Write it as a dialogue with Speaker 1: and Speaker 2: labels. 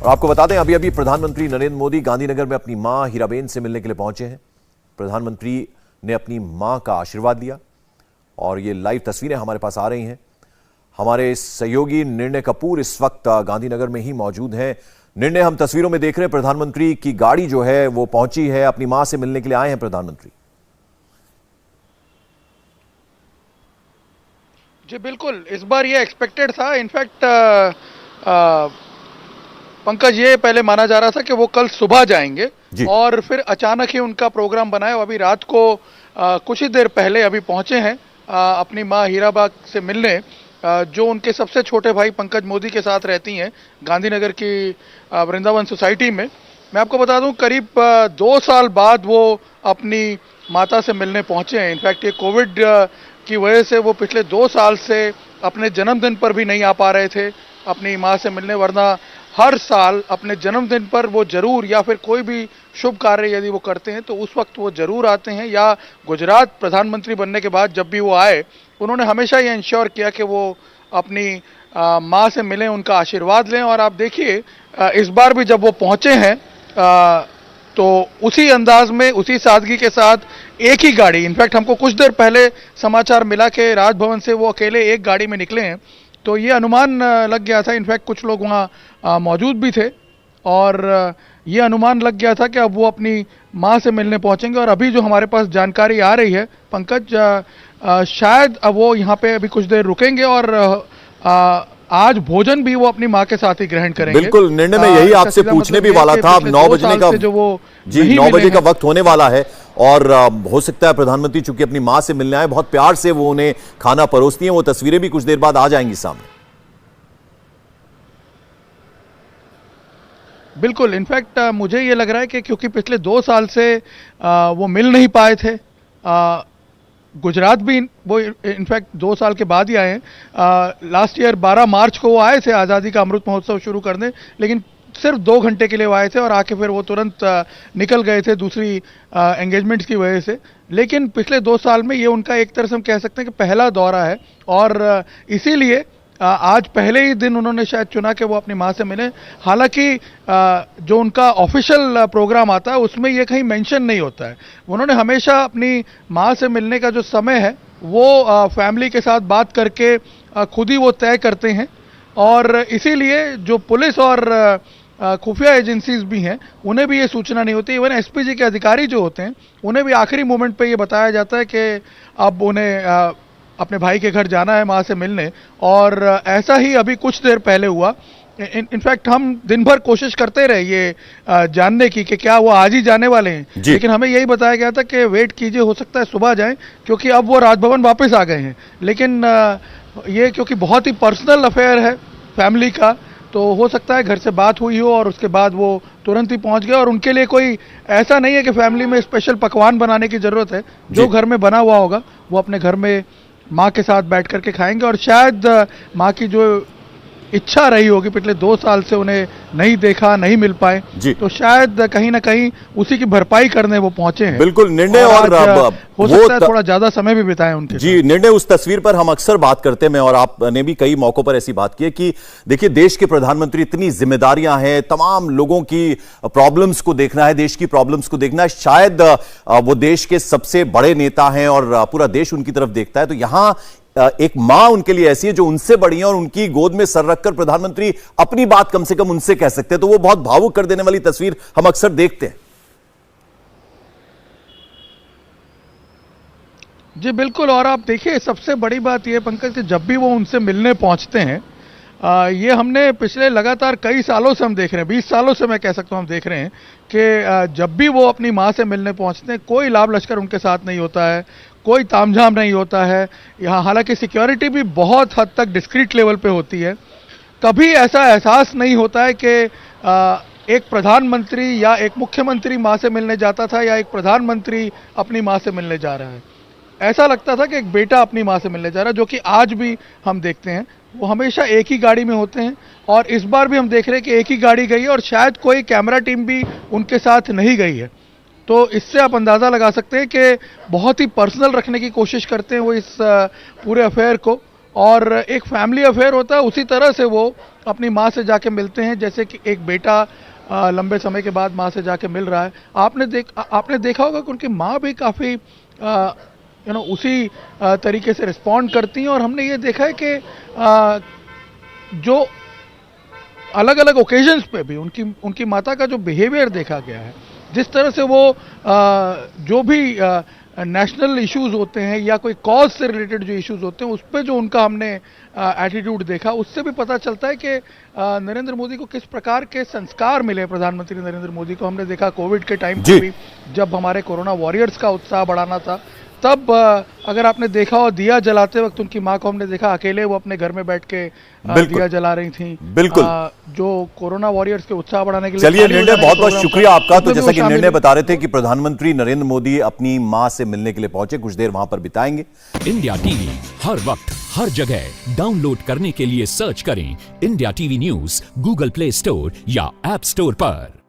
Speaker 1: और आपको बता दें, अभी अभी प्रधानमंत्री नरेंद्र मोदी गांधीनगर में अपनी मां हीराबेन से मिलने के लिए पहुंचे हैं। प्रधानमंत्री ने अपनी मां का आशीर्वाद लिया और ये लाइव तस्वीरें हमारे पास आ रही हैं। हमारे सहयोगी निर्णय कपूर इस वक्त गांधीनगर में ही मौजूद हैं। निर्णय, हम तस्वीरों में देख रहे हैं प्रधानमंत्री की गाड़ी जो है वो पहुंची है, अपनी मां से मिलने के लिए आए हैं प्रधानमंत्री।
Speaker 2: जी बिल्कुल, इस बार ये एक्सपेक्टेड था। इनफैक्ट पंकज, ये पहले माना जा रहा था कि वो कल सुबह जाएंगे और फिर अचानक ही उनका प्रोग्राम बनाया। अभी रात को कुछ ही देर पहले अभी पहुंचे हैं अपनी मां हीराबा से मिलने, जो उनके सबसे छोटे भाई पंकज मोदी के साथ रहती हैं गांधीनगर की वृंदावन सोसाइटी में। मैं आपको बता दूं, करीब 2 साल बाद वो अपनी माता से मिलने पहुंचे हैं। इनफैक्ट ये कोविड की वजह से वो पिछले 2 साल से अपने जन्मदिन पर भी नहीं आ पा रहे थे अपनी मां से मिलने, वरना हर साल अपने जन्मदिन पर वो जरूर, या फिर कोई भी शुभ कार्य यदि वो करते हैं तो उस वक्त वो जरूर आते हैं। या गुजरात प्रधानमंत्री बनने के बाद जब भी वो आए, उन्होंने हमेशा ये इंश्योर किया कि वो अपनी मां से मिलें, उनका आशीर्वाद लें। और आप देखिए, इस बार भी जब वो पहुंचे हैं तो उसी अंदाज में, उसी सादगी के साथ एक ही गाड़ी, इनफैक्ट हमको कुछ देर पहले समाचार मिला कि राजभवन से वो अकेले एक गाड़ी में निकले हैं, तो ये अनुमान लग गया था। इनफैक्ट कुछ लोग वहाँ मौजूद भी थे और ये अनुमान लग गया था कि अब वो अपनी मां से मिलने पहुंचेंगे। और अभी जो हमारे पास जानकारी आ रही है पंकज, शायद अब वो यहाँ पे अभी कुछ देर रुकेंगे और आज भोजन भी वो अपनी मां के साथ ही ग्रहण करेंगे।
Speaker 1: बिल्कुल, निर्णय में यही आपसे पूछने भी वाला था। अब 9 बजने का जो वो 9 बजे का वक्त होने वाला है और हो सकता है प्रधानमंत्री चूंकि अपनी मां से मिलने आए, बहुत प्यार से वो उन्हें खाना परोसती हैं। वो तस्वीरें भी कुछ देर बाद आ जाएंगी सामने।
Speaker 2: बिल्कुल, इनफैक्ट मुझे ये लग रहा है कि क्योंकि पिछले 2 साल से वो मिल नहीं पाए थे, गुजरात भी वो इनफैक्ट 2 साल के बाद ही आए हैं। लास्ट ईयर 12 मार्च को वो आए थे आज़ादी का अमृत महोत्सव शुरू करने, लेकिन सिर्फ 2 घंटे के लिए वो आए थे और आके फिर वो तुरंत निकल गए थे दूसरी एंगेजमेंट्स की वजह से। लेकिन पिछले 2 साल में ये उनका एक तरह से हम कह सकते हैं कि पहला दौरा है और इसीलिए आज पहले ही दिन उन्होंने शायद चुना कि वो अपनी मां से मिले। हालांकि जो उनका ऑफिशियल प्रोग्राम आता है उसमें ये कहीं मेंशन नहीं होता है। उन्होंने हमेशा अपनी मां से मिलने का जो समय है वो फैमिली के साथ बात करके खुद ही वो तय करते हैं और इसीलिए जो पुलिस और खुफिया एजेंसीज भी हैं उन्हें भी ये सूचना नहीं होती। इवन एसपीजी के अधिकारी जो होते हैं उन्हें भी आखिरी मोमेंट पे ये बताया जाता है कि अब उन्हें अपने भाई के घर जाना है मां से मिलने। और ऐसा ही अभी कुछ देर पहले हुआ। इनफैक्ट हम दिन भर कोशिश करते रहे ये जानने की कि क्या वो आज ही जाने वाले हैं, लेकिन हमें यही बताया गया था कि वेट कीजिए, हो सकता है सुबह जाएं, क्योंकि अब वो राजभवन वापस आ गए हैं। लेकिन ये क्योंकि बहुत ही पर्सनल अफेयर है फैमिली का, तो हो सकता है घर से बात हुई हो और उसके बाद वो तुरंत ही पहुंच गए। और उनके लिए कोई ऐसा नहीं है कि फैमिली में स्पेशल पकवान बनाने की जरूरत है। जो घर में बना हुआ होगा वो अपने घर में मां के साथ बैठ करके खाएंगे। और शायद मां की जो इच्छा रही होगी, पिछले 2 साल से उन्हें नहीं देखा, नहीं मिल पाए, तो शायद कहीं ना कहीं उसी की भरपाई करने वो पहुंचे हैं।
Speaker 1: बिल्कुल, निर्णय और
Speaker 2: हो सकता है थोड़ा ज्यादा समय भी बिताएं उनके
Speaker 1: जी। निर्णय, उस तस्वीर पर हम अक्सर बात करते हैं और आपने भी कई मौकों पर ऐसी बात की है कि देखिए, देश के प्रधानमंत्री, इतनी जिम्मेदारियां हैं, तमाम लोगों की प्रॉब्लम्स को देखना है, देश की प्रॉब्लम्स को देखना है। शायद वो देश के सबसे बड़े नेता हैं और पूरा देश उनकी तरफ देखता है। तो यहां एक मां उनके लिए ऐसी है जो उनसे बड़ी है और उनकी गोद में सर रखकर प्रधानमंत्री अपनी बात कम से कम उनसे कह सकते हैं। तो वो बहुत भावुक कर देने वाली तस्वीर हम अक्सर देखते हैं।
Speaker 2: जी बिल्कुल, और आप देखिए, सबसे बड़ी बात यह पंकज कि जब भी वो उनसे मिलने पहुंचते हैं, ये हमने पिछले लगातार कई सालों से हम देख रहे हैं, 20 सालों से मैं कह सकता हूं हम देख रहे हैं कि जब भी वो अपनी मां से मिलने पहुंचते हैं, कोई लाभ लश्कर उनके साथ नहीं होता है, कोई तामझाम नहीं होता है। यहाँ हालांकि सिक्योरिटी भी बहुत हद तक डिस्क्रीट लेवल पे होती है। कभी ऐसा एहसास नहीं होता है कि एक प्रधानमंत्री या एक मुख्यमंत्री मां से मिलने जाता था या एक प्रधानमंत्री अपनी मां से मिलने जा रहा है। ऐसा लगता था कि एक बेटा अपनी मां से मिलने जा रहा है, जो कि आज भी हम देखते हैं। वो हमेशा एक ही गाड़ी में होते हैं और इस बार भी हम देख रहे हैं कि एक ही गाड़ी गई है और शायद कोई कैमरा टीम भी उनके साथ नहीं गई है। तो इससे आप अंदाज़ा लगा सकते हैं कि बहुत ही पर्सनल रखने की कोशिश करते हैं वो इस पूरे अफेयर को। और एक फैमिली अफेयर होता है, उसी तरह से वो अपनी माँ से जाके मिलते हैं, जैसे कि एक बेटा लंबे समय के बाद माँ से जाके मिल रहा है। आपने देखा होगा कि उनकी माँ भी काफ़ी उसी तरीके से रिस्पॉन्ड करती हैं। और हमने ये देखा है कि जो अलग अलग ओकेजन्स पे भी उनकी माता का जो बिहेवियर देखा गया है, जिस तरह से वो जो भी नेशनल इश्यूज होते हैं या कोई कॉज से रिलेटेड जो इश्यूज होते हैं, उस पर जो उनका हमने एटीट्यूड देखा, उससे भी पता चलता है कि नरेंद्र मोदी को किस प्रकार के संस्कार मिले। प्रधानमंत्री नरेंद्र मोदी को हमने देखा कोविड के टाइम पे भी, जब हमारे कोरोना वॉरियर्स का उत्साह बढ़ाना था, तब अगर आपने देखा हो दिया जलाते वक्त उनकी माँ को हमने देखा अकेले वो अपने घर में बैठ के दिया जला रही थी।
Speaker 1: बिल्कुल
Speaker 2: जो कोरोना वॉरियर्स के उत्साह बढ़ाने के लिए।
Speaker 1: चलिए निर्णय, बहुत बहुत शुक्रिया आपका। तो जैसा कि निर्णय बता रहे थे कि प्रधानमंत्री नरेंद्र मोदी अपनी माँ से मिलने के लिए पहुंचे, कुछ देर वहां पर बिताएंगे।
Speaker 3: इंडिया टीवी हर वक्त हर जगह डाउनलोड करने के लिए सर्च करें India TV news Google play store या ऐप स्टोर पर।